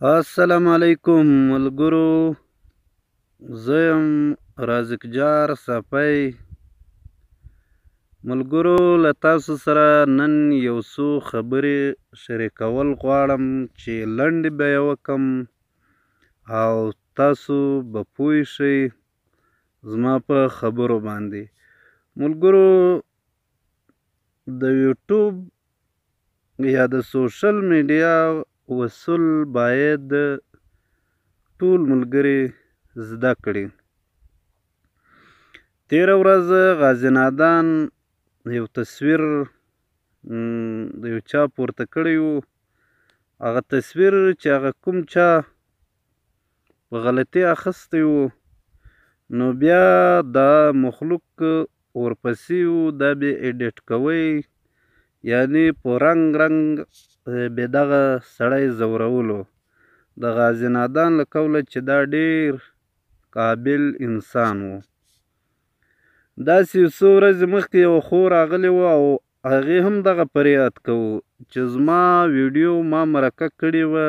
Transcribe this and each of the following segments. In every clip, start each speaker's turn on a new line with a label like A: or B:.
A: السلام علیکم ملګرو، زه یم رازق جار صافی. ملګرو، له تاسو سره نن یو څو خبرې شریکول غواړم چې لنډې به یې وکم او تاسو به پوه شئ زما په خبرو باندې. ملګرو، د یوټیوب یا د سوشل میډیا اصول باید ټول ملګري زده کړي. تېره ورځ غازي نادان یو تصویر د یو چا پورته کړی و. هغه تصویر چې هغه کوم چا په غلطي اخیستی و، نو بیا دا مخلوق ورپسې و، دا بیا ایډیټ کوی، یعنی په رنګ به دغه سړی ځورولو. د غازي نادان له قوله چې دا ډېر قابل انسان و. داسې یو څو ورځې مخکې یوه خور راغلې وه او هغې هم دغه فریاد کوو چې زما ویډیو ما مرکه کړې وه،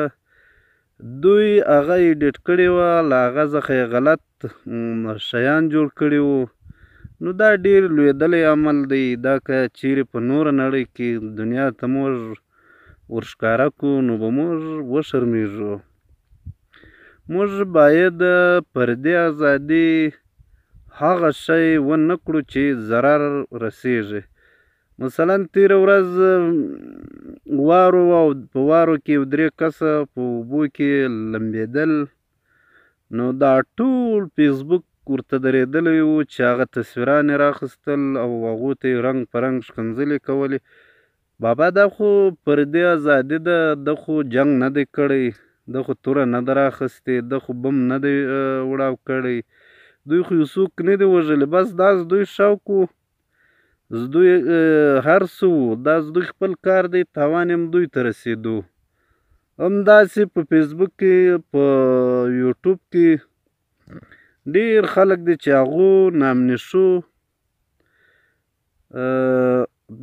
A: دوی هغه ایډیټ کړې وه، له هغه څخه یې غلط شیان جوړ کړي وو. نو دا ډېر لویدلی عمل دی. دا که چیرې په نوره نړۍ کې دنیا ته موږ ورښکاره کړو نو به موږ وشرمېږو. موږ باید پر دې ازادي هغه شی ونه کړو چې ضرر رسېږي. مثلا تېره ورځ وارو او په وارو کې یو 3 کسه په اوبو کې لمبېدل، نو دا ټول فیسبوک ورته درېدلی و چې هغه تصویران یې راخیستل او هغو ته یې رنګ په رنګ ښکنځلې کولې. بابا دا خو پر دې ازادي ده، ده خو جنګ نه دی کړی، ده خو توره نه ده راخیستې، ده خو بم نه دی وړاو کړی، دوی خو یو څوک نه دی وژلی. بس دا دوی شوق و، دوی هر څه و، دا دوی خپل کار دی، تاوان هم دوی ته رسېدو. همداسې په فیسبوک کې، په یوټیوب کې ډېر خلک دي چې هغو نامنیښو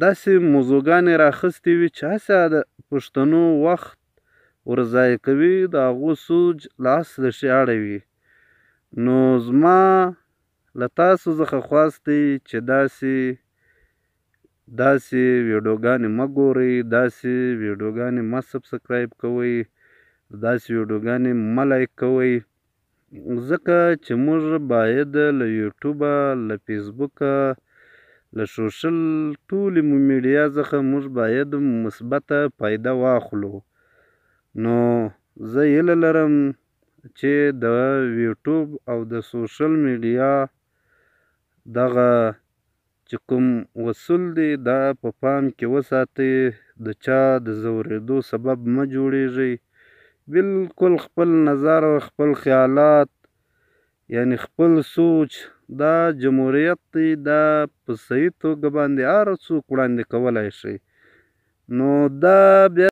A: داسې موضوعګانې راخیستې وي چې هسې د پښتنو وخت ورضایع کوي، د هغو سوچ له اصله شي اړوي. نو زما له تاسو څخه خواست دی چې داسې ویډیوګانې مه ګورئ، داسې ویډیوګانې مه سبسکرایب کوئ، داسې ویډیوګانې مه لایک کوئ، ځکه چې موږ باید له یوټیوبه، له فیسبوکه، له سوشل ټولې میډیا څخه موږ باید مثبته فایده واخلو. نو زه هیله لرم چې د یوټیوب او د سوشل میډیا دغه چې کوم اصول دي دا په پام کې وساتئ، د چا د ځورېدو سبب مه جوړېږئ. بلکل خپل نظر، خپل خیالات، یعنی خپل سوچ، دا جمهوریت دی، دا په صحیح توګه باندې هر څوک وړاندې کولی شي. نو دا بیا